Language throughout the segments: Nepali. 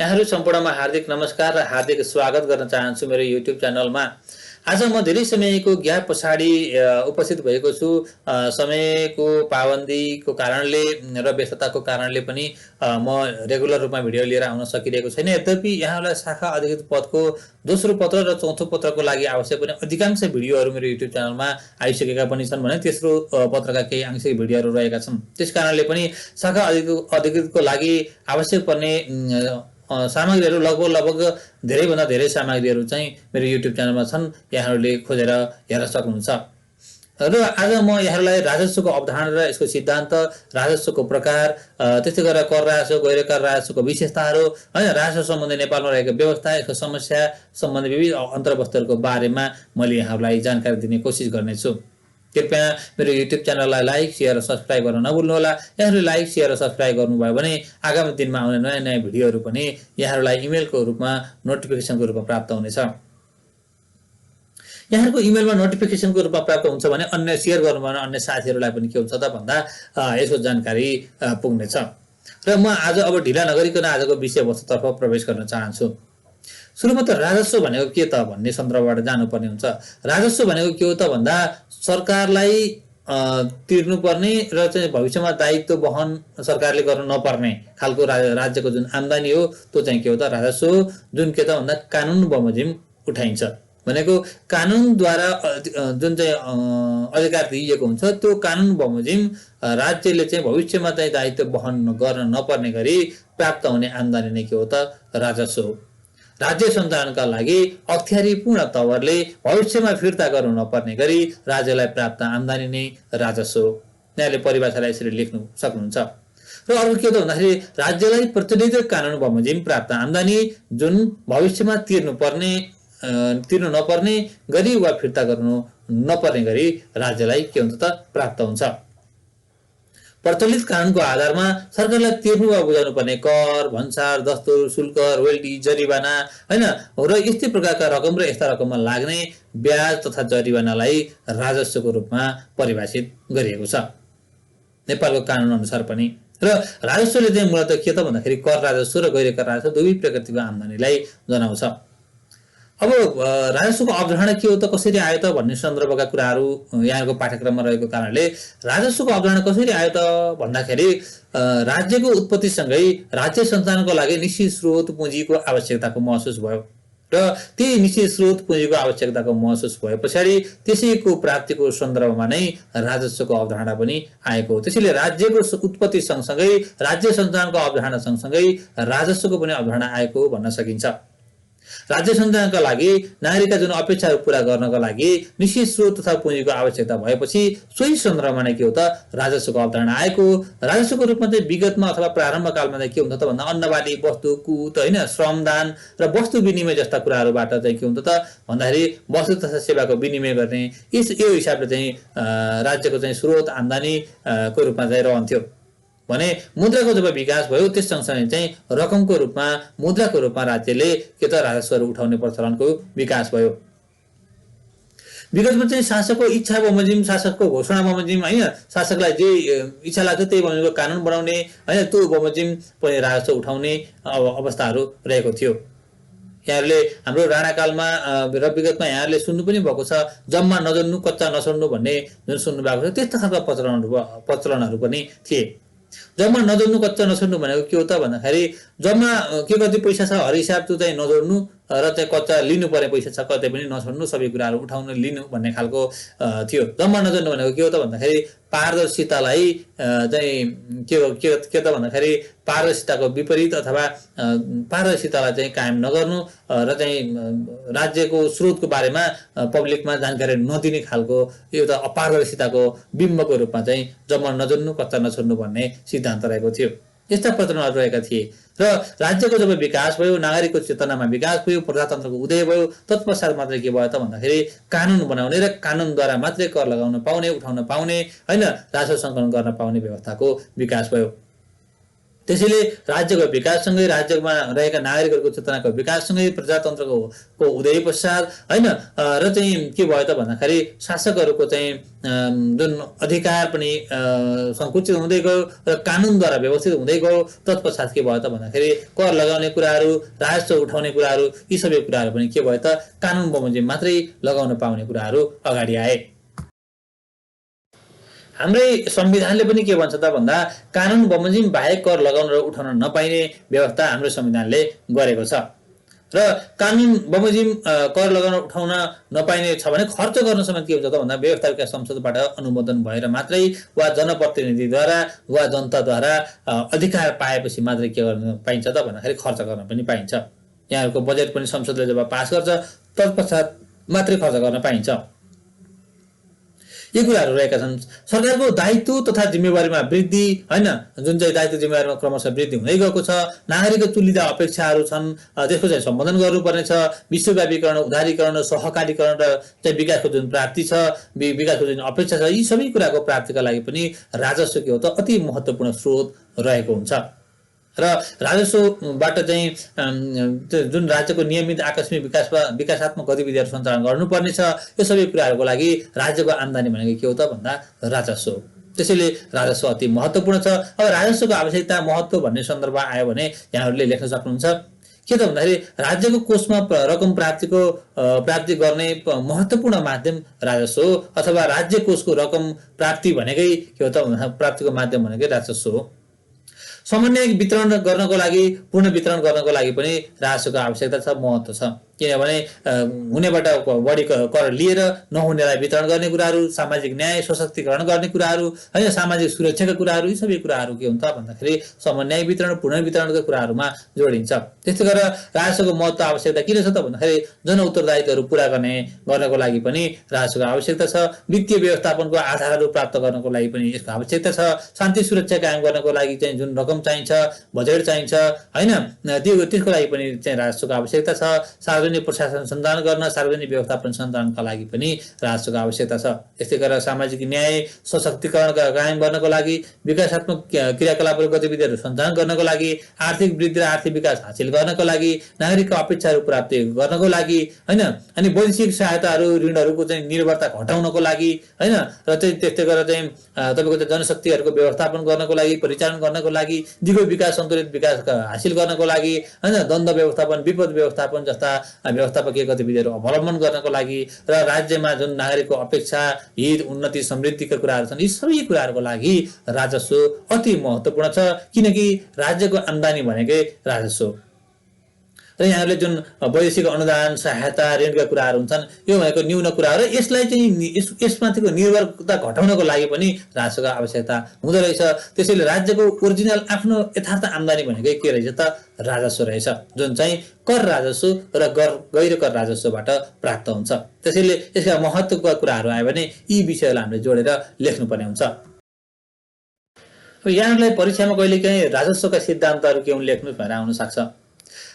यहाँहरू सम्पूर्णमा हार्दिक नमस्कार र हार्दिक स्वागत गर्न चाहन्छु मेरो युट्युब च्यानलमा। आज म धेरै समयको ग्याप पछाडि उपस्थित भएको छु। समयको पाबन्दीको कारणले र व्यस्तताको कारणले पनि म रेगुलर रूपमा भिडियो लिएर आउन सकिरहेको छैन। यद्यपि यहाँलाई शाखा अधिकृत पदको दोस्रो पत्र र चौथो पत्रको लागि आवश्यक पनि अधिकांश भिडियोहरू मेरो युट्युब च्यानलमा आइसकेका पनि छन् भने तेस्रो पत्रका केही आंशिक भिडियोहरू रहेका छन्। त्यसकारणले पनि शाखा अधिकृतको लागि आवश्यक पर्ने सामग्रीहरू लगभग धेरैभन्दा धेरै सामग्रीहरू चाहिँ मेरो युट्युब च्यानलमा छन्। यहाँहरूले खोजेर हेर्न सक्नुहुन्छ। र आज म यहाँहरूलाई राजस्वको अवधारणा र यसको सिद्धान्त, राजस्वको प्रकार, त्यस्तै गरेर कर राजस्व, गैर कर राजस्वको विशेषताहरू, हैन, राजस्व सम्बन्धी नेपालमा रहेको व्यवस्था, यसको समस्या सम्बन्धी विविध अन्तर्वस्तुहरूको बारेमा मैले यहाँहरूलाई जानकारी दिने कोसिस गर्नेछु। कृपया मेरो युट्युब च्यानललाई लाइक, शेयर र सब्स्क्राइब गर्न नभुल्नुहोला। यहाँहरूले लाइक, शेयर र सब्स्क्राइब गर्नुभयो भने आगामी दिनमा आउने नयाँ नयाँ भिडियोहरू पनि यहाँहरूलाई इमेलको रूपमा, नोटिफिकेसनको रूपमा प्राप्त हुनेछ। यहाँहरूको इमेलमा नोटिफिकेसनको रूपमा प्राप्त हुन्छ भने अन्य शेयर गर्नुभयो भने अन्य साथीहरूलाई पनि के हुन्छ त भन्दा यसको जानकारी पुग्नेछ। र म आज अब ढिला नगरिकन आजको विषयवस्तुतर्फ प्रवेश गर्न चाहन्छु। सुरुमा त राजस्व भनेको के त भन्ने सन्दर्भबाट जानुपर्ने हुन्छ। राजस्व भनेको के हो त भन्दा सरकारलाई तिर्नुपर्ने र चाहिँ भविष्यमा दायित्व वहन सरकारले गर्न नपर्ने खालको राज्यको जुन आम्दानी हो त्यो चाहिँ के हो त राजस्व हो। जुन के त भन्दा कानुन बमोजिम उठाइन्छ। भनेको कानुनद्वारा जुन चाहिँ अधिकार दिइएको हुन्छ त्यो कानुन बमोजिम राज्यले चाहिँ भविष्यमा चाहिँ दायित्व वहन गर्न नपर्ने गरी प्राप्त हुने आम्दानी नै के हो त राजस्व हो। राज्य सञ्चालनका लागि अख्तियारीपूर्ण तवरले भविष्यमा फिर्ता गर्नु नपर्ने गरी राज्यलाई प्राप्त आम्दानी नै राजस्व हो। यहाँले परिभाषालाई यसरी लेख्नु सक्नुहुन्छ। र अर्को के त भन्दाखेरि राज्यलाई प्रचलित कानुन बमोजिम प्राप्त आम्दानी जुन भविष्यमा तिर्नु नपर्ने गरी वा फिर्ता गर्नु नपर्ने गरी राज्यलाई के हुन्छ त प्राप्त हुन्छ। प्रचलित कानुनको आधारमा सरकारलाई तिर्नु वा बुझाउनु पर्ने कर, भन्सार, दस्तुर, शुल्क, रोयल्टी, जरिवाना, हैन, र यस्तै प्रकारका रकम र यस्ता रकममा लाग्ने ब्याज तथा जरिवानालाई राजस्वको रूपमा परिभाषित गरिएको छ नेपालको कानुन अनुसार पनि। र राजस्वले चाहिँ मूलतः के त भन्दाखेरि कर राजस्व र गैर कर राजस्व दुवै प्रकृतिको आम्दानीलाई जनाउँछ। अब राजस्वको अवधारणा के हो त, कसरी आयो त भन्ने सन्दर्भका कुराहरू यहाँको पाठ्यक्रममा रहेको कारणले राजस्वको अवधारणा कसरी आयो त भन्दाखेरि राज्यको उत्पत्तिसँगै राज्य सञ्चालनको लागि निश्चित स्रोत पुँजीको आवश्यकताको महसुस भयो र त्यही निश्चित स्रोत पुँजीको आवश्यकताको महसुस भए पछाडि त्यसैको प्राप्तिको सन्दर्भमा नै राजस्वको अवधारणा पनि आएको हो। त्यसैले राज्यको उत्पत्ति सँगसँगै राज्य सञ्चालनको अवधारणा सँगसँगै राजस्वको पनि अवधारणा आएको भन्न सकिन्छ। राज्य सञ्चालनका लागि नागरिकका जुन अपेक्षाहरू पूरा गर्नका लागि निश्चित स्रोत तथा पुँजीको आवश्यकता भएपछि सोही सन्दर्भमा नै के हो त राजस्वको अवधारणा आएको। राजस्वको रूपमा चाहिँ विगतमा अथवा प्रारम्भकालमा चाहिँ के हुन्छ त भन्दा अन्नबाली, वस्तु, कुत, हैन, श्रमदान र वस्तु विनिमय जस्ता कुराहरूबाट चाहिँ के हुन्छ त भन्दाखेरि वस्तु तथा सेवाको विनिमय गर्ने यो हिसाबले चाहिँ राज्यको चाहिँ स्रोत आम्दानी को रूपमा चाहिँ रहन्थ्यो भने मुद्राको जब विकास भयो त्यस सँगसँगै चाहिँ रकमको रूपमा, मुद्राको रूपमा राज्यले के त राजस्वहरू उठाउने प्रचलनको विकास भयो। विगतमा चाहिँ शासकको इच्छा बमोजिम, शासकको घोषणा बमोजिम, हैन, शासकलाई जे इच्छा लाग्छ त्यही बमोजिमको कानुन बनाउने, हैन, त्यो बमोजिम पनि राजस्व उठाउने अवस्थाहरू रहेको थियो। यहाँहरूले हाम्रो राणाकालमा र विगतमा यहाँहरूले सुन्नु पनि भएको छ, जम्मा नजन्नु कच्चा नछोड्नु भन्ने जुन सुन्नु भएको छ त्यस्ता खालका प्रचलनहरू पनि थिए। जम्मा नजोड्नु कच्चा नछोड्नु भनेको के हो त भन्दाखेरि जम्मा के कति पैसा छ हर हिसाब त्यो चाहिँ नजोड्नु र चाहिँ कच्चा लिनु पर्ने पैसा छ कतै पनि नछोड्नु, सबै कुराहरू उठाउनु लिनु भन्ने खालको थियो। जम्मा नजोड्नु भनेको के हो त भन्दाखेरि पारदर्शितालाई चाहिँ के त भन्दाखेरि पारदर्शिताको विपरीत अथवा पारदर्शितालाई चाहिँ कायम नगर्नु र चाहिँ राज्यको स्रोतको बारेमा पब्लिकमा जानकारी नदिने खालको एउटा अपारदर्शिताको बिम्बको रूपमा चाहिँ जम्मा नजोड्नु कच्चा नछोड्नु भन्ने सिद्धान्त रहेको थियो। यस्ता प्रचलनहरू रहेका थिए र राज्यको जब विकास भयो, नागरिकको चेतनामा विकास भयो, प्रजातन्त्रको उदय भयो, तत्पश्चात मात्रै के भयो त भन्दाखेरि कानुन बनाउने र कानुनद्वारा मात्रै कर लगाउन पाउने, उठाउन पाउने, हैन, राजस्व सङ्कलन गर्न पाउने व्यवस्थाको विकास भयो। त्यसैले राज्यको विकाससँगै राज्यमा रहेका नागरिकहरूको चेतनाको विकाससँगै प्रजातन्त्रको उदय पश्चात हैन र चाहिँ के भयो त भन्दाखेरि शासकहरूको चाहिँ जुन अधिकार पनि संकुचित हुँदै गयो र कानुनद्वारा व्यवस्थित हुँदै गयो। तत्पश्चात के भयो त भन्दाखेरि कर लगाउने कुराहरू, राजस्व उठाउने कुराहरू, यी सबै कुराहरू पनि के भयो त कानुन बमोजिम मात्रै लगाउन पाउने कुराहरू अगाडि आए। हाम्रै संविधानले पनि के भन्छ त भन्दा कानुन बमोजिम बाहेक कर लगाउन र उठाउन नपाइने व्यवस्था हाम्रो संविधानले गरेको छ। र कानुन बमोजिम कर लगाउन उठाउन नपाइने छ भने खर्च गर्न समेत के हुन्छ त भन्दा व्यवस्था विकास संसदबाट अनुमोदन भएर मात्रै वा जनप्रतिनिधिद्वारा वा जनताद्वारा अधिकार पाएपछि मात्रै के गर्न पाइन्छ त भन्दाखेरि खर्च गर्न पनि पाइन्छ। यहाँहरूको बजेट पनि संसदले जब पास गर्छ तत्पश्चात मात्रै खर्च गर्न पाइन्छ। यी कुराहरू रहेका छन्। सरकारको दायित्व तथा जिम्मेवारीमा वृद्धि हैन, जुन चाहिँ दायित्व जिम्मेवारीमा क्रमशः वृद्धि हुँदै गएको छ। नागरिकको तुल्यता अपेक्षाहरू छन्, त्यसको चाहिँ सम्बोधन गर्नुपर्नेछ। विश्वव्यापीकरण, उदारीकरण, सहकारीकरण र चाहिँ विकासको जुन प्राप्ति छ, विकासको जुन अपेक्षा छ, यी सबै कुराको प्राप्तिका लागि पनि राजस्व के हो त अति महत्त्वपूर्ण स्रोत रहेको हुन्छ। र राजस्वबाट चाहिँ जुन राज्यको नियमित आकस्मिक विकासात्मक गतिविधिहरू सञ्चालन गर्नुपर्नेछ। यो सबै कुराहरूको लागि राज्यको आम्दानी भनेको के हो त भन्दा राजस्व हो। त्यसैले राजस्व अति महत्त्वपूर्ण छ। अब राजस्वको आवश्यकता, महत्त्व भन्ने सन्दर्भ आयो भने यहाँहरूले लेख्न सक्नुहुन्छ। के त भन्दाखेरि राज्यको कोषमा रकम प्राप्ति गर्ने महत्त्वपूर्ण माध्यम राजस्व हो, अथवा राज्य कोषको रकम प्राप्ति भनेकै के हो त भन्दा प्राप्तिको माध्यम भनेकै राजस्व हो। समन्वय वितरण गर्नको लागि, पूर्ण वितरण गर्नको लागि पनि राजस्वको आवश्यकता छ, महत्त्व छ। किनभने हुनेबाट बढी कर लिएर नहुनेलाई वितरण गर्ने कुराहरू, सामाजिक न्याय सशक्तिकरण गर्ने कुराहरू हैन, सामाजिक सुरक्षाका कुराहरू, यी सबै कुराहरू के हुन्छ भन्दाखेरि समन्वय वितरण, पूर्ण वितरणका कुराहरूमा जोडिन्छ। त्यस्तै गरेर राजस्वको महत्त्व आवश्यकता किन छ त भन्दाखेरि जन उत्तरदायित्वहरू पूरा गर्नको लागि पनि राजस्वको आवश्यकता छ। वित्तीय व्यवस्थापनको आधारहरू प्राप्त गर्नको लागि पनि यसको आवश्यकता छ। शान्ति सुरक्षा कायम गर्नको लागि चाहिँ जुन रकम चाहिन्छ, बजेट चाहिन्छ हैन, त्यसको लागि पनि चाहिँ राजस्वको आवश्यकता छ। सार्वजनिक प्रशासन सञ्चालन गर्न, सार्वजनिक व्यवस्थापन सञ्चालनका लागि पनि राजस्वको आवश्यकता छ। त्यस्तै गरेर सामाजिक न्याय सशक्तिकरण कायम गर्नको लागि, विकासात्मक क्रियाकलापहरू गतिविधिहरू सञ्चालन गर्नको लागि, आर्थिक वृद्धि र आर्थिक विकास हासिल गर्नको लागि, नागरिकको अपेक्षाहरू प्राप्ति गर्नको लागि हैन, अनि वैदेशिक सहायताहरू, ऋणहरूको चाहिँ निर्भरता घटाउनको लागि हैन, र चाहिँ त्यस्तै गरेर चाहिँ तपाईको चाहिँ जनशक्तिहरूको व्यवस्थापन गर्नको लागि, परिचालन गर्नको लागि, दिगो विकास, सन्तुलित विकास हासिल गर्नको लागि हैन, द्वन्द व्यवस्थापन, विपद व्यवस्थापन जस्ता व्यवस्थापकीय गतिविधिहरू अवलम्बन गर्नको लागि, र राज्यमा जुन नागरिकको अपेक्षा, हित, उन्नति, समृद्धिका कुराहरू छन्, यी सबै कुराहरूको लागि राजस्व अति महत्त्वपूर्ण छ। किनकि राज्यको आम्दानी भनेकै राजस्व। र यहाँहरूले जुन वैदेशिक अनुदान, सहायता, ऋणका कुराहरू हुन्छन्, यो भनेको न्यून कुरा हो। र यसलाई चाहिँ यसमाथिको निर्भरता घटाउनको लागि पनि राजस्वको आवश्यकता हुँदो रहेछ। त्यसैले राज्यको ओरिजिनल आफ्नो यथार्थ आम्दानी भनेकै के रहेछ त राजस्व रहेछ, जुन चाहिँ कर राजस्व र गैर कर राजस्वबाट प्राप्त हुन्छ। त्यसैले यसका महत्त्वका कुराहरू आयो भने यी विषयलाई हामीले जोडेर लेख्नुपर्ने हुन्छ। यहाँहरूलाई परीक्षामा कहिलेकाहीँ राजस्वका सिद्धान्तहरू के हुन् लेख्नु भनेर आउन सक्छ।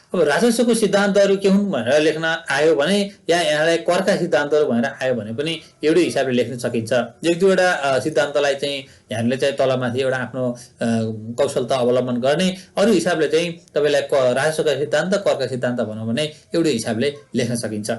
अब राजस्वको सिद्धान्तहरू के हुन् भनेर लेख्न आयो भने, या यहाँलाई करका सिद्धान्तहरू भनेर आयो भने पनि एउटै हिसाबले लेख्न सकिन्छ। एक दुईवटा सिद्धान्तलाई चाहिँ यहाँहरूले चाहिँ तलमाथि एउटा आफ्नो कौशलता अवलम्बन गर्ने, अरू हिसाबले चाहिँ तपाईँलाई राजस्वका सिद्धान्त, करका सिद्धान्त भनौँ भने एउटै हिसाबले लेख्न सकिन्छ।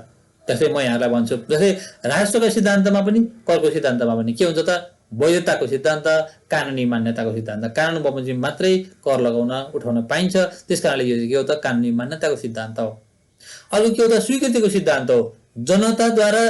जस्तै म यहाँलाई भन्छु, जस्तै राजस्वका सिद्धान्तमा पनि करको सिद्धान्तमा पनि के हुन्छ त वैधताको सिद्धान्त, कानुनी मान्यताको सिद्धान्त। कानुन बमोजिम मात्रै कर लगाउन उठाउन पाइन्छ, त्यसकारणले यो के हो त कानुनी मान्यताको सिद्धान्त हो। अर्को के हो त स्वीकृतिको सिद्धान्त हो। जनताद्वारा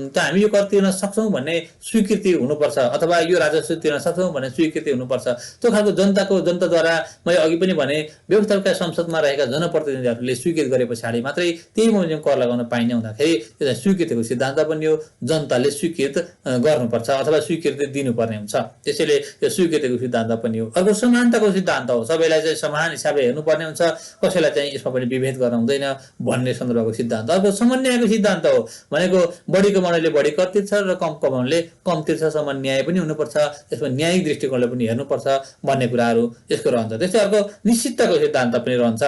त हामी यो कर तिर्न सक्छौँ भन्ने स्वीकृति हुनुपर्छ, अथवा यो राजस्व तिर्न सक्छौँ भन्ने स्वीकृति हुनुपर्छ। त्यो खालको जनताद्वारा मैले अघि पनि भने व्यवस्थापकीय संसदमा रहेका जनप्रतिनिधिहरूले स्वीकृत गरे पछाडि मात्रै त्यही बमोजिम कर लगाउन पाइने हुँदाखेरि यो स्वीकृतिको सिद्धान्त पनि हो। जनताले स्वीकृत गर्नुपर्छ अथवा स्वीकृति दिनुपर्ने हुन्छ, त्यसैले यो स्वीकृतिको सिद्धान्त पनि हो। अर्को समानताको सिद्धान्त हो। सबैलाई चाहिँ समान हिसाबले हेर्नुपर्ने हुन्छ, कसैलाई चाहिँ यसमा पनि विभेद गर्न हुँदैन भन्ने सन्दर्भको सिद्धान्त। अर्को समन्वयको सिद्धान्त हो, भनेको बढी कमाउनेले बढी कर तिर्छ र कम कमाउनेले कम तिर्छसम्म न्याय पनि हुनुपर्छ, यसमा न्यायिक दृष्टिकोणले पनि हेर्नुपर्छ भन्ने कुराहरू यसको रहन्छ। त्यस्तै अर्को निश्चितताको सिद्धान्त पनि रहन्छ।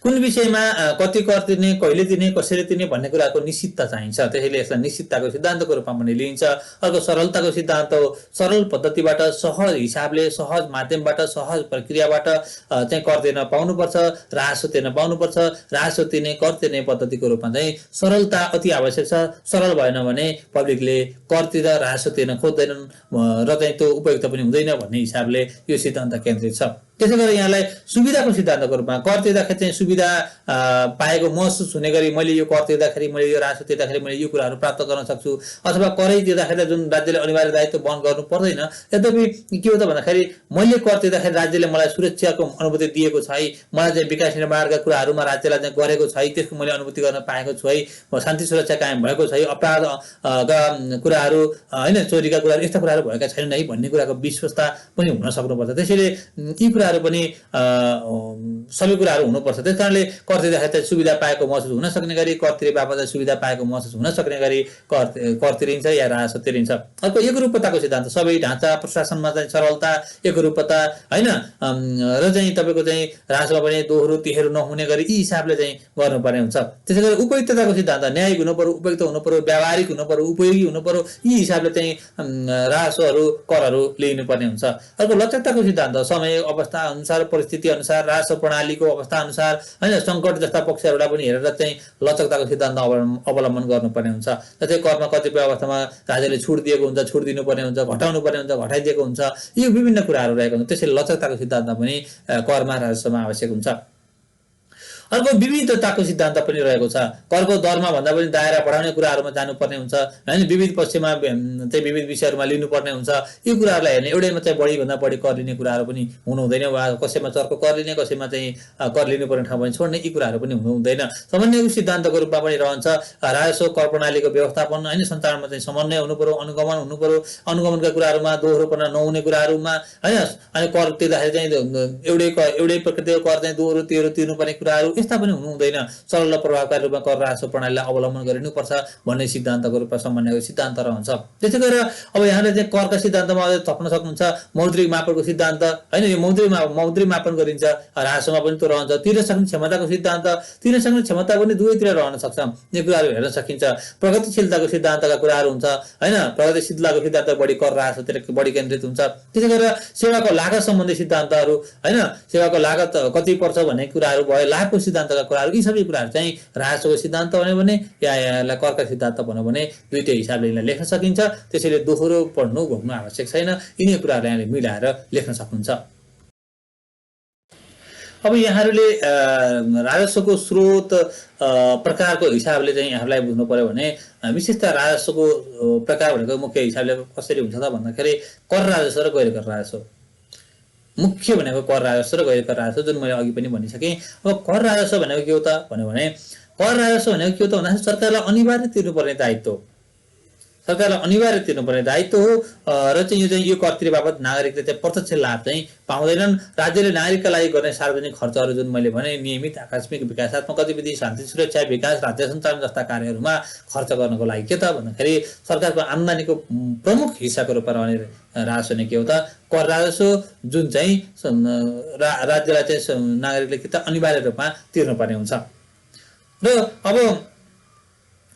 कुन विषयमा कति कर तिर्ने, कहिले तिर्ने, कसरी तिर्ने भन्ने कुराको निश्चितता चाहिन्छ। त्यसैले यसलाई निश्चितताको सिद्धान्तको रूपमा पनि लिइन्छ। अर्को सरलताको सिद्धान्त हो। सरल पद्धतिबाट, सहज हिसाबले, सहज माध्यमबाट, सहज प्रक्रियाबाट चाहिँ कर तिर्न पाउनुपर्छ, राजस्व तिर्न पाउनुपर्छ। राजस्व तिर्ने, कर तिर्ने पद्धतिको रूपमा चाहिँ सरलता अति आवश्यक छ। सरल भएन भने पब्लिकले कर तिर्दा राजस्व तिर्न खोज्दैनन् र चाहिँ त्यो उपयुक्त पनि हुँदैन भन्ने हिसाबले यो सिद्धान्त केन्द्रित छ। त्यसै गरी यहाँलाई सुविधाको सिद्धान्तको रूपमा कर तिर्दाखेरि चाहिँ सुविधा पाएको महसुस हुने गरी मैले यो कर तिर्दाखेरि, मैले यो राजस्व तिर्दाखेरि मैले यो कुराहरू प्राप्त गर्न सक्छु, अथवा करै तिर्दाखेरि जुन राज्यले अनिवार्य दायित्व वहन गर्नु पर्दैन। यद्यपि के हो त भन्दाखेरि मैले कर तिर्दाखेरि राज्यले मलाई सुरक्षाको अनुभूति दिएको छ है, मलाई चाहिँ विकास निर्माणका कुराहरूमा राज्यलाई चाहिँ गरेको छ है, त्यसको मैले अनुभूति गर्न पाएको छु है, शान्ति सुरक्षा कायम भएको छ है, अपराधका कुराहरू होइन, चोरीका कुराहरू, यस्ता कुराहरू भएका छैनन् है भन्ने कुराको विश्वस्ता पनि हुन सक्नुपर्छ। त्यसैले यी कुराहरू पनि सबै कुराहरू हुनुपर्छ। त्यस कारणले कर तिर्दाखेरि सुविधा पाएको महसुस हुन सक्ने गरी, कर तिरे बापत सुविधा पाएको महसुस हुन सक्ने गरी कर तिरिन्छ या राजस्व तिरिन्छ। अर्को एकरूपताको सिद्धान्त, सबै ढाँचा प्रशासनमा चाहिँ सरलता, एकरूपता होइन, र चाहिँ तपाईँको चाहिँ राजस्वमा पनि दोहोरो तिहेरो नहुने गरी यी हिसाबले चाहिँ गर्नुपर्ने हुन्छ। त्यसै गरी उपयुक्तताको सिद्धान्त, न्यायिक हुनु पर्यो, उपयुक्त हुनु पर्यो, व्यावहारिक हुनु पर्यो, उपयोगी हुनु पर्यो, यी हिसाबले चाहिँ राजस्वहरू, करहरू लिनुपर्ने हुन्छ। अर्को लचकताको सिद्धान्त, समय अवस्था अनुसार, परिस्थिति अनुसार, राजस्व प्रणालीको अवस्था अनुसार होइन, सङ्कट जस्ता पक्षहरूलाई पनि हेरेर चाहिँ लचकताको सिद्धान्त अवलम्बन गर्नुपर्ने हुन्छ। जस्तै करमा कतिपय अवस्थामा राज्यले छुट दिएको हुन्छ, छुट दिनुपर्ने हुन्छ, घटाउनु पर्ने हुन्छ, घटाइदिएको हुन्छ, यो विभिन्न कुराहरू रहेको हुन्छ। त्यसैले लचकताको सिद्धान्त पनि करमा, राजस्वमा आवश्यक हुन्छ। अर्को विविधताको सिद्धान्त पनि रहेको छ। करको दरमा भन्दा पनि दायरा बढाउने कुराहरूमा जानुपर्ने हुन्छ होइन, विविध पक्षमा चाहिँ विविध विषयहरूमा लिनुपर्ने हुन्छ। यी कुराहरूलाई हेर्ने एउटैमा चाहिँ बढीभन्दा बढी कर लिने कुराहरू पनि हुनु हुँदैन, वा कसैमा चर्को कर लिने, कसैमा चाहिँ कर लिनुपर्ने ठाउँ पनि छोड्ने, यी कुराहरू पनि हुनु हुँदैन। समन्वयको सिद्धान्तको रूपमा पनि रहन्छ। राजस्व कर प्रणालीको व्यवस्थापन होइन, सञ्चालनमा चाहिँ समन्वय हुनु पर्यो, अनुगमन हुनु पर्यो। अनुगमनका कुराहरूमा दोहोरोपना नहुने कुराहरूमा होइन, अनि कर तिर्दाखेरि चाहिँ एउटै प्रकृतिको कर चाहिँ दोहोरो तेह्रो तिर्नुपर्ने कुराहरू यस्ता पनि हुनु हुँदैन। सरल र प्रभावकारी रूपमा कर राजस्व प्रणालीलाई अवलम्बन गरिनुपर्छ भन्ने सिद्धान्तको रूपमा समन्वयको सिद्धान्त रहन्छ। त्यसै गरेर अब यहाँले चाहिँ करका सिद्धान्तमा अझै थप्न सक्नुहुन्छ मौद्रिक मापनको सिद्धान्त होइन, यो मौद्रिक मापन गरिन्छ। राजस्वमा पनि त्यो रहन्छ। तिर्न सक्ने क्षमताको सिद्धान्त, तिर्न सक्ने क्षमता पनि दुवैतिर रहन सक्छ, यो कुराहरू हेर्न सकिन्छ। प्रगतिशीलताको सिद्धान्तका कुराहरू हुन्छ होइन, प्रगतिशीलताको सिद्धान्त बढी कर राजस्वतिर बढी केन्द्रित हुन्छ। त्यसै गरेर सेवाको लागत सम्बन्धी सिद्धान्तहरू होइन, सेवाको लागत कति पर्छ भन्ने कुराहरू भयो, लाभको सिद्धान्तका कुराहरू, यी सबै कुराहरू चाहिँ राजस्वको सिद्धान्त भन्यो भने या यसलाई करका सिद्धान्त भन्यो भने दुईटै हिसाबले यसलाई लेख्न सकिन्छ। त्यसैले दोहोरो पढ्नु घुम्नु आवश्यक छैन, यिनी कुराहरूलाई यहाँले मिलाएर लेख्न सक्नुहुन्छ। अब यहाँहरूले राजस्वको स्रोत प्रकारको हिसाबले चाहिँ यहाँलाई बुझ्नु पर्यो भने विशेषतः राजस्वको प्रकार भनेको मुख्य हिसाबले कसरी हुन्छ त भन्दाखेरि कर राजस्व र गैर कर राजस्व। मुख्य भनेको कर राजस्व र गैर कर राजस्व, जुन मैले अघि पनि भनिसकेँ। अब कर राजस्व भनेको के हो त भन्यो भने, कर राजस्व भनेको के हो त भन्दाखेरि सरकारलाई अनिवार्य तिर्नुपर्ने दायित्व हो। सरकारलाई अनिवार्य तिर्नुपर्ने दायित्व हो र चाहिँ यो कर तिरे बापत नागरिकले चाहिँ प्रत्यक्ष लाभ चाहिँ पाउँदैनन्। राज्यले नागरिकका लागि गर्ने सार्वजनिक खर्चहरू जुन मैले भने नियमित आकस्मिक विकासात्मक गतिविधि, शान्ति सुरक्षा, विकास, राज्य सञ्चालन जस्ता कार्यहरूमा खर्च गर्नको लागि के त भन्दाखेरि सरकारको आम्दानीको प्रमुख हिस्साको रूपमा रहने राजस्व नै के हो त कर राजस्व, जुन चाहिँ राज्यलाई चाहिँ नागरिकले के त अनिवार्य रूपमा तिर्नुपर्ने हुन्छ। र अब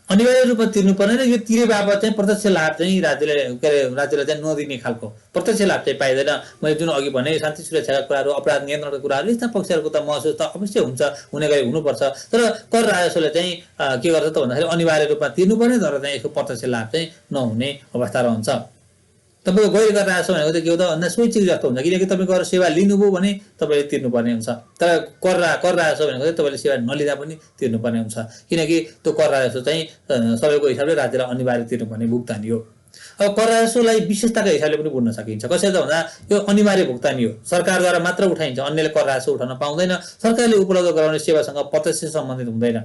अनिवार्य रूपमा तिर्नुपर्ने र यो तिरे बापत चाहिँ प्रत्यक्ष लाभ चाहिँ राज्यलाई चाहिँ नदिने खालको प्रत्यक्ष लाभ चाहिँ पाइँदैन। मैले जुन अघि भने शान्ति सुरक्षाका कुराहरू, अपराध नियन्त्रणका कुराहरू, यस्ता पक्षहरूको त महसुस त अवश्य हुन्छ, हुने गरी हुनुपर्छ। तर कर राजस्वले चाहिँ के गर्छ त भन्दाखेरि अनिवार्य रूपमा तिर्नुपर्ने तर चाहिँ यसको प्रत्यक्ष लाभ चाहिँ नहुने अवस्था रहन्छ। तपाईँको गैर कर राजस्व भनेको चाहिँ के हो त भन्दा स्वैच्छिक जस्तो हुन्छ, किनकि तपाईँ गएर सेवा लिनुभयो भने तपाईँले तिर्नुपर्ने हुन्छ। तर कर राजस्व भनेको चाहिँ तपाईँले सेवा नलिँदा पनि तिर्नुपर्ने हुन्छ, किनकि त्यो कर राजस्व चाहिँ सबैको हिसाबले राज्यलाई अनिवार्य तिर्नुपर्ने भुक्तानी हो। अब कर राजस्वलाई विशेषताका हिसाबले पनि बुझ्न सकिन्छ। कसरी त भन्दा यो अनिवार्य भुक्तानी हो, सरकारद्वारा मात्र उठाइन्छ, अन्यले कर राजस्व उठाउन पाउँदैन। सरकारले उपलब्ध गराउने सेवासँग प्रत्यक्ष सम्बन्धित हुँदैन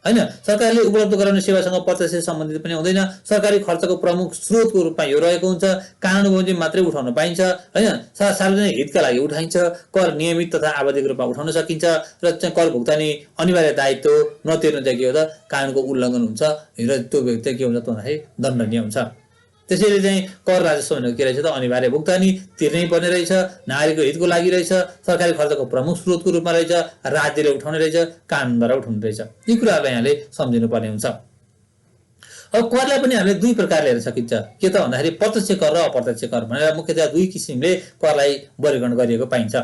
होइन, सरकारले उपलब्ध गराउने सेवासँग प्रत्यक्ष सम्बन्धित पनि हुँदैन। सरकारी खर्चको प्रमुख स्रोतको रूपमा यो रहेको हुन्छ। कानुन बमोजिम मात्रै उठाउन पाइन्छ होइन, सार्वजनिक हितका लागि उठाइन्छ। कर नियमित तथा आवधिक रूपमा उठाउन सकिन्छ र चाहिँ कर भुक्तानी अनिवार्य दायित्व नतिर्नु चाहिँ के हो त कानुनको उल्लङ्घन हुन्छ र त्यो व्यक्ति के हुन्छ त भन्दाखेरि दण्डनीय हुन्छ। त्यसैले चाहिँ कर राजस्व भनेको के रहेछ त अनिवार्य भुक्तानी तिर्नै पर्ने रहेछ, नागरिकको हितको लागि रहेछ, सरकारी खर्चको प्रमुख स्रोतको रूपमा रहेछ, राज्यले उठाउने रहेछ, कानुनद्वारा उठाउने रहेछ। यी कुराहरूलाई यहाँले सम्झिनु पर्ने हुन्छ। अब करलाई पनि हामीले दुई प्रकारले हेर्न सकिन्छ। के त भन्दाखेरि प्रत्यक्ष कर र अप्रत्यक्ष कर भनेर मुख्यतया दुई किसिमले करलाई वर्गीकरण गरिएको पाइन्छ।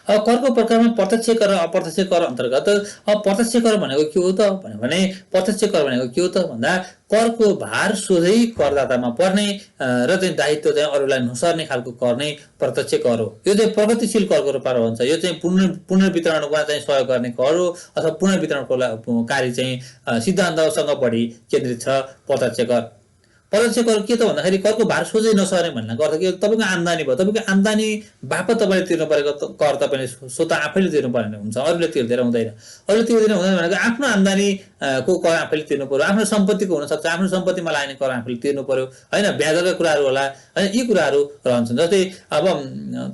अब करको प्रकारमा प्रत्यक्ष कर र अप्रत्यक्ष कर अन्तर्गत अब प्रत्यक्ष कर भनेको के हो त भने प्रत्यक्ष कर भनेको के हो त भन्दा करको भार सोझै करदातामा पर्ने र चाहिँ दायित्व चाहिँ अरूलाई नसर्ने खालको कर नै प्रत्यक्ष कर हो। यो चाहिँ प्रगतिशील करको रूपमा रहन्छ। यो चाहिँ पुनर्वितरणमा चाहिँ सहयोग गर्ने कर हो अथवा पुनर्वितरणको कार्य चाहिँ सिद्धान्तसँग बढी केन्द्रित छ प्रत्यक्ष कर। प्रत्यक्ष कर के त भन्दाखेरि करको भार सोझै नसर्ने भन्नाको अर्थ के तपाईको आम्दानी भयो, तपाईको आम्दानी बापत तपाईले तिर्नु परेको कर तपाईले स्वतः आफैले तिर्नु पर्ने हुन्छ, अरूले तिर्दैन हुँदैन। अरूले तिर्दैन हुँदैन भनेको आफ्नो आम्दानी को कर आफैले तिर्नु पर्यो, आफ्नो सम्पत्तिको हुन सक्छ, आफ्नो सम्पत्तिमा लाग्ने कर आफैले तिर्नु पर्यो हैन, ब्याजका कुराहरू होला हैन, यी कुराहरू रहन्छन्। जस्तै अब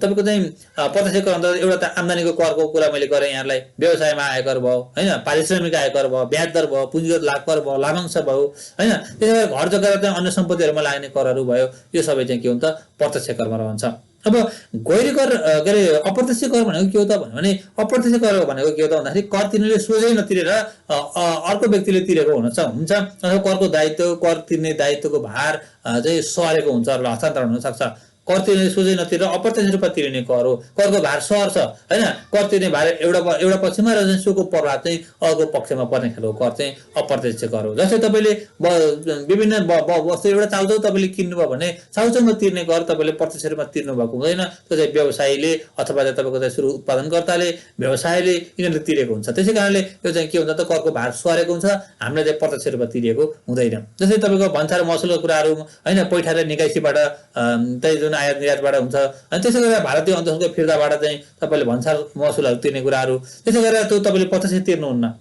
तपाईको चाहिँ प्रत्यक्ष कर अन्तर्गत एउटा त आम्दानीको करको कुरा मैले गरे यहाँलाई, व्यवसायमा आयकर भयो हैन, पारिश्रमिक आयकर भयो, ब्याज दर भयो, पुँजीगत लाभ कर भयो, लाभांश भयो हैन, त्यसैले घर जग्गा चाहिँ अन्य सम्पत्तिहरुमा लाग्ने करहरू भयो, यो सबै चाहिँ के हुन्छ प्रत्यक्ष करमा रहन्छ। अब गैर कर के अरे अप्रत्यक्ष कर भनेको के हो त भने अप्रत्यक्ष कर भनेको के हो त भन्दाखेरि कर तिर्नेले सोझै नतिरेर अर्को व्यक्तिले तिरेको हुन्छ अथवा करको दायित्व कर तिर्ने दायित्वको भार चाहिँ सरेको हुन्छ र हस्तान्तरण हुन सक्छ। कर तिर्ने सोझै नतिरेर अप्रत्यक्ष रूपमा तिर्ने कर हो। करको भार सर्छ हैन, कर तिर्ने भार एउटा पक्षमा र सोको प्रभाव चाहिँ अर्को पक्षमा पर्ने खालको कर चाहिँ अप्रत्यक्ष कर हो। जस्तै तपाईले विभिन्न वस्तु एउटा चाउचाउ तपाईले किन्नुभयो भने चाउचाउमा तिर्ने कर तपाईले प्रत्यक्ष रूपमा तिर्नु भएको हुँदैन, त्यो चाहिँ व्यवसायीले अथवा तपाईको चाहिँ सुरु उत्पादनकर्ताले व्यवसायले यिनीहरूले तिरेको हुन्छ। त्यसैकारणले यो चाहिँ के हुन्छ त करको भार सरेको हुन्छ, हामीले चाहिँ प्रत्यक्ष रूपमा तिरेको हुँदैन। जस्तै तपाईको भन्सार महसुलको कुराहरू हैन, पैठा र निकासीबाट चाहिँ जुन आयात निर्यातबाट हुन्छ अनि त्यसै गरेर भारतीय अन्तःशुल्क फिर्ताबाट चाहिँ तपाईले भन्सार महसुलहरू तिर्ने कुराहरू, त्यसै गरेर त्यो तपाईले प्रत्यक्ष तिर्नुहुन्न।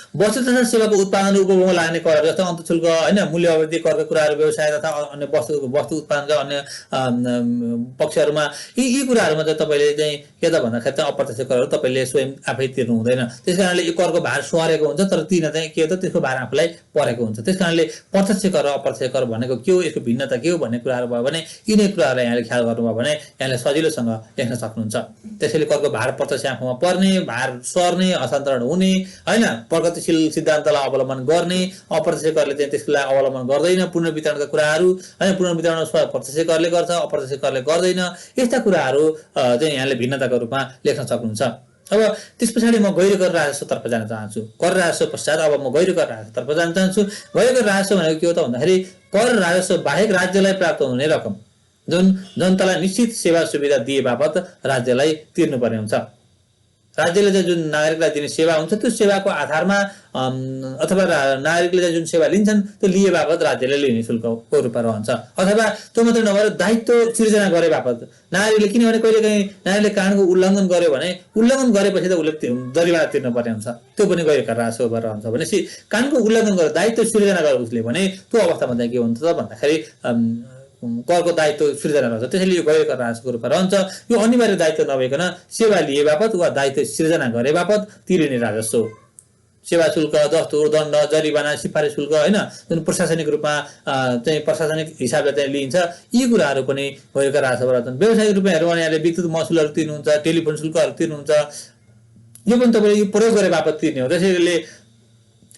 वस्तु तथा सेवाको उत्पादन र उपभोगमा लाग्ने कर जस्तो अन्तःशुल्क हैन, मूल्य अवधि करका कुराहरू, व्यवसाय तथा अन्य वस्तु उत्पादनका अन्य पक्षहरुमा यी कुराहरुमा चाहिँ तपाईले चाहिँ के त भन्दाखेरि चाहिँ अप्रत्यक्ष करहरू तपाईले स्वयं आफै तिर्नु हुँदैन। त्यसकारणले यो करको भार सरेको हुन्छ तर तिर्न चाहिँ के हो त त्यसको भार आफूलाई परेको हुन्छ। त्यसकारणले प्रत्यक्ष कर र अप्रत्यक्ष कर भनेको के हो, यसको भिन्नता के हो भन्ने कुराहरू भयो भने यिनै कुराहरूलाई यहाँले ख्याल गर्नुभयो भने यहाँले सजिलोसँग लेख्न सक्नुहुन्छ। त्यसैले करको भार प्रत्यक्ष आफूमा पर्ने, भार सर्ने, हस्तान्तरण हुने हैन, प्रगतिशील सिद्धान्तलाई अवलम्बन गर्ने, अप्रत्यक्ष करले चाहिँ त्यसलाई अवलम्बन गर्दैन, पुनर्वितरणका कुराहरू हैन, पुनर्वितरण प्रत्यक्ष करले गर्छ, अप्रत्यक्ष करले गर्दैन। यस्ता कुराहरू चाहिँ यहाँले भिन्नताको रूपमा लेख्न सक्नुहुन्छ। अब त्यस पछाडि म गैर कर राजस्वतर्फ जान चाहन्छु। कर राजस्व पश्चात अब म गैर कर राजस्वतर्फ जान चाहन्छु। गैर कर राजस्व भनेको के हो त भन्दाखेरि कर राजस्व बाहेक राज्यलाई प्राप्त हुने रकम जुन जनतालाई निश्चित सेवा सुविधा दिए बापत राज्यलाई तिर्नुपर्ने हुन्छ। राज्यले चाहिँ जुन नागरिकलाई दिने सेवा हुन्छ त्यो सेवाको आधारमा अथवा नागरिकले चाहिँ जुन सेवा लिन्छन् त्यो लिए बापत राज्यले लिने शुल्कको रूपमा रहन्छ। अथवा त्यो मात्रै नभएर दायित्व सिर्जना गरे बापत नागरिकले, किनभने कहिलेकाहीँ नागरिकले कानुनको उल्लङ्घन गर्यो भने उल्लङ्घन गरेपछि त उसले जरिवाना तिर्नु पर्ने हुन्छ, त्यो पनि गैर कर राजस्वमा रहन्छ। भनेपछि कानुनको उल्लङ्घन गरेर दायित्व सिर्जना गरे उसले भने त्यो अवस्थामा चाहिँ के हुन्छ त भन्दाखेरि करको दायित्व सिर्जना रहन्छ। त्यसैले यो गैर कर राजस्वको रूपमा रहन्छ। यो अनिवार्य दायित्व नभइकन सेवा लिए बापत वा दायित्व सिर्जना गरे बापत तिरिने राजस्व, सेवा शुल्क, दस्तुर, दण्ड, जरिवाना, सिफारिस शुल्क हैन, जुन प्रशासनिक रूपमा चाहिँ प्रशासनिक हिसाबले चाहिँ लिइन्छ, यी कुराहरू पनि गैर कर राजस्वमा रहन्छन्। व्यावसायिक रूपमा हेर्नु भने यहाँले विद्युत महसुलहरू तिर्नुहुन्छ, टेलिफोन शुल्कहरू तिर्नुहुन्छ, यो पनि तपाईले यो प्रयोग गरे बापत तिर्ने हो। त्यसैले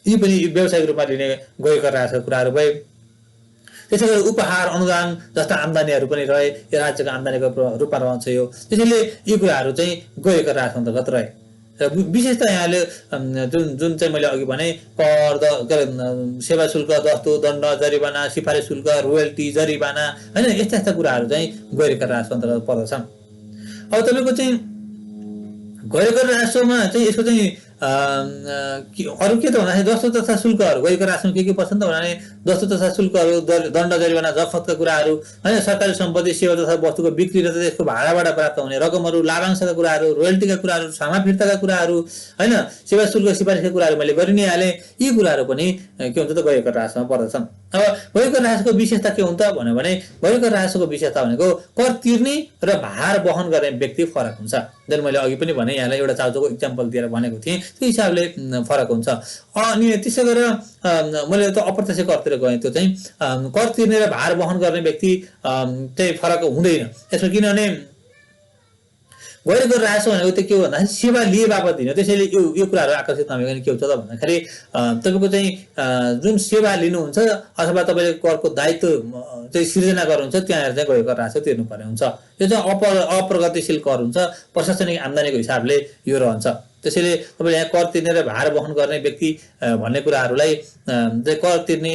यी पनि व्यावसायिक रूपमा लिने गैर कर राजस्वका कुराहरू भए। त्यसै गरी उपहार, अनुदान जस्ता आम्दानीहरू पनि रहे, यो राज्यको आम्दानीको रूपमा रहन्छ। यो त्यसैले यी कुराहरू चाहिँ गैर कर राजस्व अन्तर्गत रहे। र विशेषतः यहाँले जुन चाहिँ मैले अघि भने कर, सेवा शुल्क, दस्तुर, दण्ड, जरिवाना, सिफारिस शुल्क, रोयल्टी, जरिवाना हैन, यस्ता कुराहरू चाहिँ गैर कर राजस्व अन्तर्गत पर्दछन्। अब तपाईको चाहिँ गैर कर राजस्वमा चाहिँ यसको चाहिँ अरु के त भन्दाखेरि दस्तुर तथा शुल्कहरू गैर कर राजस्वमा के पर्छन् त भने दस्तुर तथा शुल्कहरू, दण्ड, जरिवाना, जफतका कुराहरू हैन, सरकारी सम्पत्ति, सेवा तथा वस्तुको बिक्री र त्यसको भाडाबाट प्राप्त हुने रकमहरू, लाभांशका कुराहरू, रोयल्टीका कुराहरू, सामा फिर्ताका कुराहरू हैन, सेवा शुल्क, सिफारिसका कुराहरू मैले गरि नै हाले। यी कुराहरू पनि के हुन्छ त गैर कर राजस्वमा पर्दछन्। अब गैर कर राजस्वको विशेषता के हुन्छ भने गैर कर राजस्वको विशेषता भनेको कर तिर्ने र भार वहन गर्ने व्यक्ति फरक हुन्छ। जुन मैले अघि पनि भने यहाँलाई एउटा चाउचाउको इक्जाम्पल दिएर भनेको थिएँ। त्यो हिसाबले फरक हुन्छ। अनि त्यसै गरेर मैले त अप्रत्यक्ष करतिर गएँ, त्यो चाहिँ कर तिर्ने र भार वहन गर्ने व्यक्ति चाहिँ फरक हुँदैन यसमा। किनभने गैर गरेर आएको छ भनेको त्यो के हो भन्दाखेरि सेवा लिए बापत दिने। त्यसैले यो कुराहरू आकर्षित नभइकन के हुन्छ त भन्दाखेरि तपाईँको चाहिँ जुन सेवा लिनुहुन्छ अथवा तपाईँले करको दायित्व चाहिँ सिर्जना गर्नुहुन्छ त्यहाँ चाहिँ गैर गरेर आएको तिर्नुपर्ने हुन्छ। यो चाहिँ अप्रगतिशील कर हुन्छ, प्रशासनिक आम्दानीको हिसाबले यो रहन्छ। त्यसैले तपाईँले यहाँ कर तिर्ने र भार वहन गर्ने व्यक्ति भन्ने कुराहरूलाई चाहिँ कर तिर्ने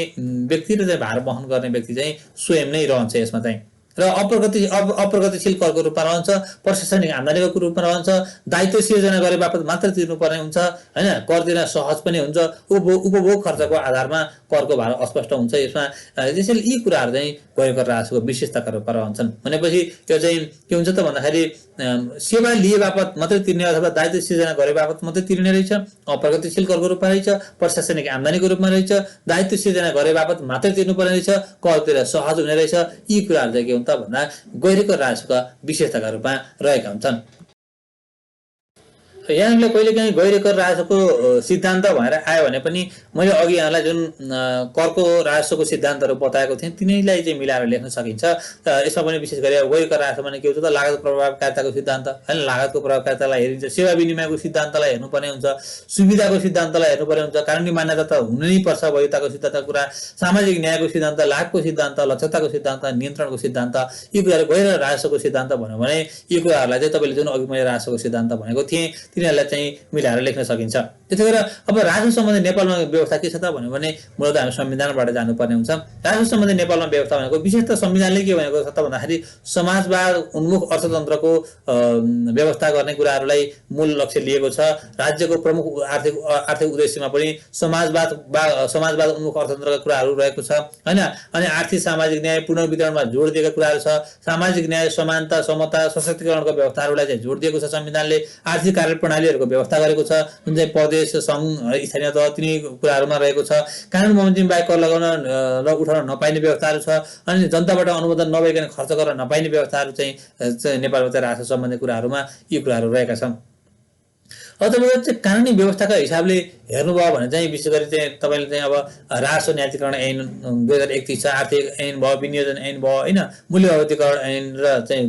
व्यक्ति र चाहिँ भार वहन गर्ने व्यक्ति चाहिँ स्वयं नै रहन्छ यसमा चाहिँ। र अप्रगतिशील करको रूपमा रहन्छ, प्रशासनिक आम्दानीको रूपमा रहन्छ, दायित्व सिर्जना गरे बापत मात्र तिर्नुपर्ने हुन्छ हैन। कर तिर्न सहज पनि हुन्छ, उपभोग खर्चको आधारमा करको भार अस्पष्ट हुन्छ यसमा। त्यसैले यी कुराहरू चाहिँ गैर कर राजस्वको विशेषताका रूपमा रहन्छन्। भनेपछि त्यो चाहिँ के हुन्छ त भन्दाखेरि सेवा लिए बापत मात्रै तिर्ने अथवा दायित्व सिर्जना गरे बापत मात्रै तिर्ने रहेछ, अप्रगतिशील करको रूपमा रहेछ, प्रशासनिक आम्दानीको रूपमा रहेछ, दायित्व सिर्जना गरे बापत मात्रै तिर्नुपर्ने रहेछ, कर तिर्न सहज हुने रहेछ। यी कुराहरू चाहिँ के हुन्छ भन्दा गैर कर राजस्वका विशेषताका रूपमा रहेका हुन्छन्। यहाँले कहिलेकाहीँ गैर कर राजस्वको सिद्धान्त भनेर आयो भने पनि मैले अघि यहाँलाई जुन करको राजस्वको सिद्धान्तहरू बताएको थिएँ तिनीलाई चाहिँ मिलाएर लेख्न सकिन्छ। यसमा पनि विशेष गरी गैर कर राजस्व भने के हुन्छ त लागत प्रभावकारिताको सिद्धान्त हैन। लागतको प्रभावकारितालाई हेरिन्छ, सेवा विनिमयको सिद्धान्तलाई हेर्नुपर्ने हुन्छ, सुविधाको सिद्धान्तलाई हेर्नुपर्ने हुन्छ, कानुनी मान्यता त हुनु नै पर्छ, वैधताको सिद्धान्तको कुरा, सामाजिक न्यायको सिद्धान्त, लाभको सिद्धान्त, लक्षताको सिद्धान्त, नियन्त्रणको सिद्धान्त, यी कुराहरू गैर राजस्वको सिद्धान्त भन्यो भने यी कुराहरूलाई चाहिँ तपाईँले जुन अघि मैले राजस्वको सिद्धान्त भनेको थिएँ तिनीहरूलाई चाहिँ मिलाएर लेख्न सकिन्छ। त्यसै गरेर अब राजस्व सम्बन्धी नेपालमा व्यवस्था के छ त भन्यो भने मूलतः हामी संविधानबाट जानुपर्ने हुन्छ। राजस्व सम्बन्धी नेपालमा व्यवस्था भनेको विशेष त संविधानले के भनेको छ त भन्दाखेरि समाजवाद उन्मुख अर्थतन्त्रको व्यवस्था गर्ने कुराहरूलाई मूल लक्ष्य लिएको छ। राज्यको प्रमुख आर्थिक उद्देश्यमा पनि समाजवाद उन्मुख अर्थतन्त्रका कुराहरू रहेको छ हैन। अनि आर्थिक सामाजिक न्याय पुनर्वितरणमा जोड दिएका कुराहरू छ। सामाजिक न्याय, समानता, समता, सशक्तिकरणको व्यवस्थाहरूलाई चाहिँ जोड दिएको छ संविधानले। आर्थिक कार्यप्रणालीहरूको व्यवस्था गरेको छ जुन चाहिँ प्रदेश, सङ्घ, स्थानीय तह तिनी कुराहरूमा रहेको छ। कानुन बमोजिम बाहेक कर लगाउन र उठाउन नपाइने व्यवस्थाहरू छ। अनि जनताबाट अनुमोदन नभइकन खर्च गर्न नपाइने व्यवस्थाहरू चाहिँ नेपालमा चाहिँ राजस्व सम्बन्धी कुराहरूमा यी कुराहरू रहेका छन्। अब तपाईँको चाहिँ कानुनी व्यवस्थाका हिसाबले हेर्नुभयो भने चाहिँ विशेष गरी चाहिँ तपाईँले चाहिँ अब राजस्व न्यायाधिकरण ऐन 2031 छ, आर्थिक ऐन भयो, विनियोजन ऐन भयो हैन, मूल्य अवधिकरण ऐन र चाहिँ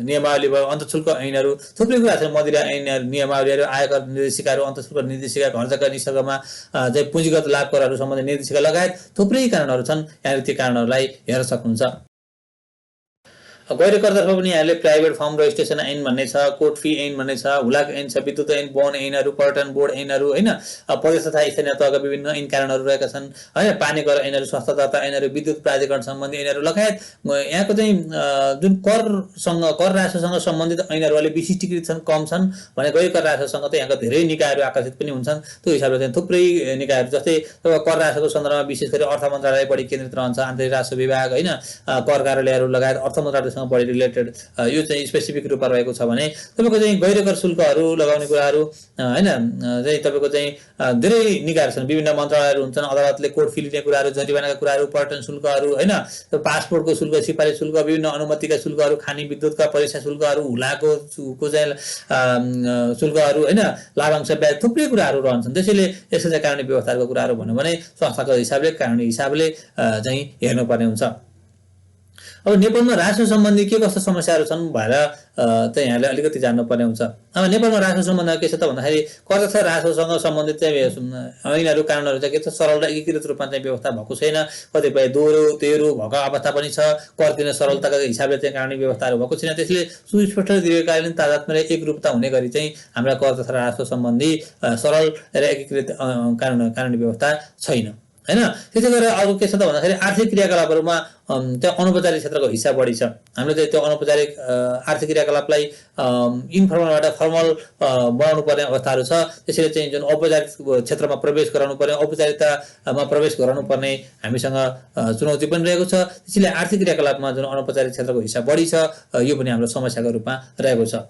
नियमावली भयो, अन्तशुल्क ऐनहरू, थुप्रै कुरा छ, मदिरा ऐन नियमावलीहरू, आयकर निर्देशिकाहरू, अन्तशुल्क निर्देशिका, घर जग्गा निसर्गमा चाहिँ पुँजीगत लाभ करहरू सम्बन्धी निर्देशिका लगायत थुप्रै कानुनहरू छन्। यहाँले ती कानुनहरूलाई हेर्न सक्नुहुन्छ। गैर करतर्फ पनि यहाँले प्राइभेट फर्म रजिस्ट्रेसन ऐन भन्ने छ, कोर्ट फी ऐन भन्ने छ, हुलाक ऐन छ, विद्युत ऐन, वन ऐनहरू, पर्यटन बोर्ड ऐनहरू हैन, प्रदेश तथा स्थानीय तहका विभिन्न ऐन कानुनहरू रहेका छन् हैन, पानी कर ऐनहरू, स्वास्थ्य तथा ऐनहरू, विद्युत प्राधिकरण सम्बन्धी ऐनहरू लगायत यहाँको चाहिँ जुन कर राजस्वसँग सम्बन्धित ऐनहरू अलि विशिष्टीकृत छन्, कम छन् भने गैर कर राजस्वसँग त यहाँका धेरै निकायहरू आकर्षित पनि हुन्छन्। त्यो हिसाबले चाहिँ थुप्रै निकायहरू जस्तै कर राजस्वको सन्दर्भमा विशेष गरी अर्थ मन्त्रालय बढी केन्द्रित रहन्छ, आन्तरिक राजस्व विभाग हैन, कर कार्यालयहरू लगायत अर्थ मन्त्रालय बढी रिलेटेड यो चाहिँ स्पेसिफिक रूपमा रहेको छ भने तपाईको चाहिँ गैर कर शुल्कहरू लगाउने कुराहरू हैन चाहिँ तपाईको चाहिँ धेरै निकायहरू छन्, विभिन्न मन्त्रालयहरू हुन्छन्, अदालतले कोर्ट फी लिने कुराहरू, जरिवानाका कुराहरू, पर्यटन शुल्कहरू हैन, पासपोर्टको शुल्क, सिफारिस शुल्क, विभिन्न अनुमतिका शुल्कहरू, खानी विद्युतका परीक्षा शुल्कहरू, हुलाको चाहिँ शुल्कहरू हैन, लाभांश ब्याज, थुप्रै कुराहरू रहन्छन्। त्यसैले यसको चाहिँ कानुनी व्यवस्थाको कुराहरू भन्नु भने संस्थाको हिसाबले कानुनी हिसाबले चाहिँ हेर्नुपर्ने हुन्छ। अब नेपालमा राजस्व सम्बन्धी के कस्ता समस्याहरू छन् भनेर चाहिँ यहाँले अलिकति जान्नुपर्ने हुन्छ। अब नेपालमा राजस्व सम्बन्ध के छ त भन्दाखेरि कर तथा राजस्वसँग सम्बन्धित चाहिँ ऐनहरू कानुनहरू चाहिँ के छ सरल र एकीकृत रूपमा चाहिँ व्यवस्था भएको छैन। कतिपय दोहोरो तेह्रो भएको अवस्था पनि छ। कर तिर्ने सरलताका हिसाबले चाहिँ कानुनी व्यवस्थाहरू भएको छैन। त्यसले सुस्पष्ट दीर्घकालीन तादात्म्य र एकरूपता हुने गरी चाहिँ हाम्रा कर तथा राजस्व सम्बन्धी सरल र एकीकृत कानुनी व्यवस्था छैन हैन। त्यसै गरेर अरु के छ त भन्दाखेरि आर्थिक क्रियाकलापहरुमा त्यो अनौपचारिक क्षेत्रको हिस्सा बढी छ। हामीले चाहिँ त्यो अनौपचारिक आर्थिक क्रियाकलापलाई इन्फर्मलबाट फर्मल बनाउनु पर्ने अवस्थाहरू छ। त्यसैले चाहिँ जुन औपचारिक क्षेत्रमा प्रवेश गराउनु पर्ने, औपचारिकतामा प्रवेश गराउनु पर्ने हामीसँग चुनौती पनि रहेको छ। त्यसैले आर्थिक क्रियाकलापमा जुन अनौपचारिक क्षेत्रको हिस्सा बढी छ यो पनि हाम्रो समस्याको रूपमा रहेको छ।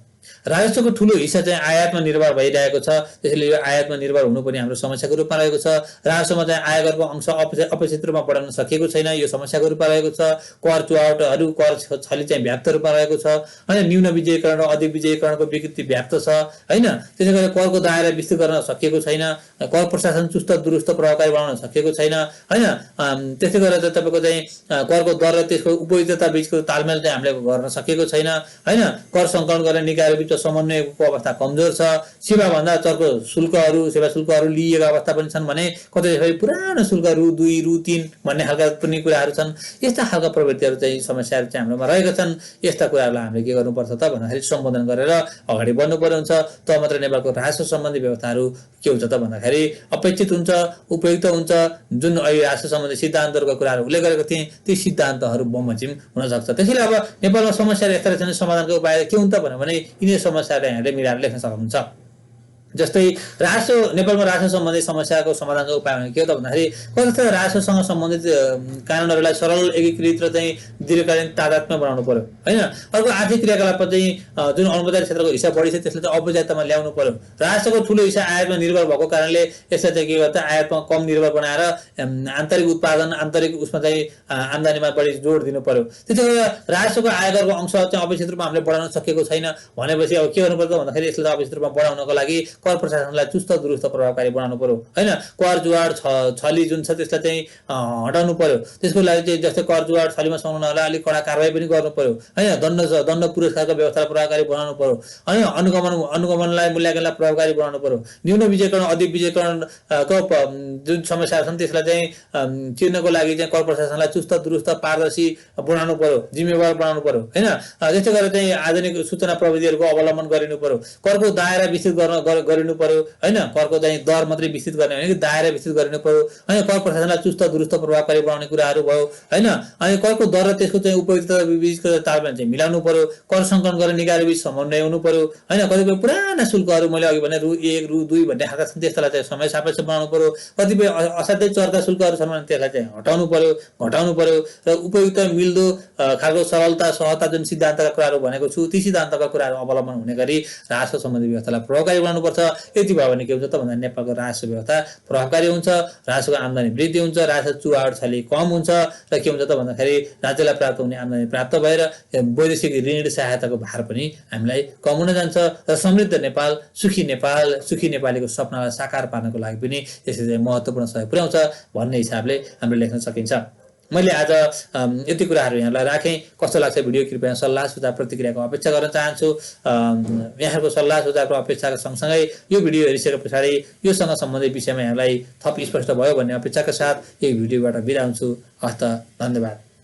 राजस्वको ठूलो हिस्सा चाहिँ आयातमा निर्भर भइरहेको छ, त्यसैले यो आयातमा निर्भर हुनु पनि हाम्रो समस्याको रूपमा रहेको छ। राजस्वमा चाहिँ आयकरको अंश अपेक्षित रूपमा बढाउन सकिएको छैन, यो समस्याको रूपमा रहेको छ। कर चुहावटहरू, कर छली चाहिँ व्याप्त रूपमा रहेको छ हैन। न्यून विजयीकरण र अधिक विजयीकरणको विकृति व्याप्त छ हैन। त्यसैगरी करको दायरा विस्तृत गर्न सकिएको छैन, कर प्रशासन चुस्त दुरुस्त प्रभावकारी बनाउन सकिएको छैन हैन। त्यसै गरेर चाहिँ तपाईको चाहिँ करको दर र त्यसको उपयुक्तता बीचको तालमेल चाहिँ हामीले गर्न सकेको छैन हैन। कर संकलन गर्ने निकायहरू बीचको समन्वयको अवस्था कमजोर छ। सेवा भन्दा चर्को शुल्कहरू, सेवा शुल्कहरू लिएका अवस्था पनि छन् भने कतै पुरानो शुल्क रु 2 रु 3 भन्ने खालका पनि कुराहरू छन्। यस्ता खालका प्रवृत्तिहरू चाहिँ समस्याहरू चाहिँ हाम्रोमा रहेका छन्। यस्ता कुराहरूलाई हामीले के गर्नुपर्छ त भन्दाखेरि सम्बोधन गरेर अगाडि बढ्नु पर्ने हुन्छ। त मात्र नेपालको राजस्व सम्बन्धी व्यवस्थाहरू के हुन्छ त भन्दाखेरि अपेक्षित हुन्छ, उपयुक्त हुन्छ। जुन अहिले राजस्व सम्बन्धी सिद्धान्तहरूको कुराहरू उल्लेख गरेको थिएँ, ती सिद्धान्तहरू बमोजिम हुन सक्छ। त्यसैले अब नेपालमा समस्याहरू यस्ता रहेछन्, समाधानको उपाय के हुन्छ भने यिनै समस्याहरू यहाँले मिलाएर लेख्न सक्नुहुन्छ। जस्तै राजस्व, नेपालमा राजस्व सम्बन्धी समस्याको समाधानको उपाय भने के हो त भन्दाखेरि कस्तो राजस्वसँग सम्बन्धित कानुनहरूलाई सरल, एकीकृत र चाहिँ दीर्घकालीन तादात्म्य बनाउनु पर्यो हैन। अर्को आर्थिक क्रियाकलाप चाहिँ जुन अनुमोदित क्षेत्रको हिस्सा बढी छ त्यसले चाहिँ औपचारिकतामा ल्याउनु पर्यो। राजस्वको ठूलो हिस्सा आयातमा निर्भर भएको कारणले यसलाई चाहिँ के गर्छ, आयातमा कम निर्भर बनाएर आन्तरिक उत्पादन, आन्तरिक उसमा चाहिँ आम्दानीमा बढी जोड दिनु पर्यो। त्यसैगरी राजस्वको आयकरको अंश चाहिँ अपेक्षित रूपमा हामीले बढाउन सकेको छैन भनेपछि अब के गर्नुपर्छ भन्दाखेरि यसलाई अपेक्षित रूपमा बढाउनको लागि कर प्रशासनलाई चुस्त दुरुस्त प्रभावकारी बनाउनु पर्यो हैन। कर जुवाड छली जुन छ त्यसलाई चाहिँ हटाउनु पर्यो। त्यसको लागि चाहिँ जस्तै कर जुवाड छलीमा संलग्नहरूलाई अलिक कडा कारबाही पनि गर्नु पर्यो हैन। दण्ड पुरस्कारको व्यवस्थालाई प्रभावकारी बनाउनु पर्यो हैन। अनुगमनलाई, मूल्याङ्कनलाई प्रभावकारी बनाउनु पर्यो। न्यून विजयीकरण, अधिक विजयीकरणको जुन समस्याहरू छन् त्यसलाई चाहिँ चिर्नको लागि चाहिँ कर प्रशासनलाई चुस्त दुरुस्त पारदर्शी बनाउनु पर्यो, जिम्मेवार बनाउनु पर्यो हैन। त्यस्तै गरेर चाहिँ आधुनिक सूचना प्रविधिहरूको अवलम्बन गरिनु पर्यो। करको दायरा विस्तृत गरिनु पर्यो हैन। करको चाहिँ दर मात्रै विस्तृत गर्ने होइन कि दायरा विस्तृत गरिनु पर्यो हैन। कर प्रशासनलाई चुस्त दुरुस्त प्रभावकारी बनाउने कुराहरू भयो हैन। अनि करको दर र त्यसको चाहिँ उपयुक्तता बीचको तालमेल चाहिँ मिलाउनु पर्यो। कर संकलन गर्ने निकायहरू बीच समन्वय हुनु पर्यो हैन। कतिपय पुराना शुल्कहरू मैले अघि भने रु 1 रु 2 भन्ने खालका छन्, त्यसलाई चाहिँ समय सापेक्ष बनाउनु पर्यो। कतिपय असाध्यै चर्का शुल्कहरू छन् भने त्यसलाई चाहिँ हटाउनु पर्यो, घटाउनु पर्यो र उपयुक्त मिल्दो खालको सरलता, सहजता जुन सिद्धान्तका कुराहरू भनेको छु ती सिद्धान्तका कुराहरू अवलम्बन हुने गरी राजस्व सम्बन्धी व्यवस्थालाई प्रभावकारी बनाउनु पर्छ। यति भयो भने के हुन्छ त भन्दा नेपालको राजस्व व्यवस्था प्रभावकारी हुन्छ, राजस्वको आम्दानी वृद्धि हुन्छ, राजस्व चुहावट छली कम हुन्छ र के हुन्छ त भन्दाखेरि राज्यलाई प्राप्त हुने आम्दानी प्राप्त भएर वैदेशिक ऋण सहायताको भार पनि हामीलाई कम हुन जान्छ र समृद्ध नेपाल, सुखी नेपालीको सपनालाई साकार पार्नको लागि पनि यसले महत्त्वपूर्ण सहयोग पुर्याउँछ भन्ने हिसाबले हामीले लेख्न सकिन्छ। मैले आज यति कुराहरू यहाँलाई राखेँ। कस्तो लाग्छ भिडियो कृपया सल्लाह सुझाव प्रतिक्रियाको अपेक्षा गर्न चाहन्छु। यहाँको सल्लाह सुझावको अपेक्षाका सँगसँगै यो भिडियो हेरिसके पछाडि योसँग सम्बन्धित विषयमा यहाँलाई थप स्पष्ट भयो भन्ने अपेक्षाका साथ यो भिडियोबाट बिदा हुन्छु। हस्त, धन्यवाद।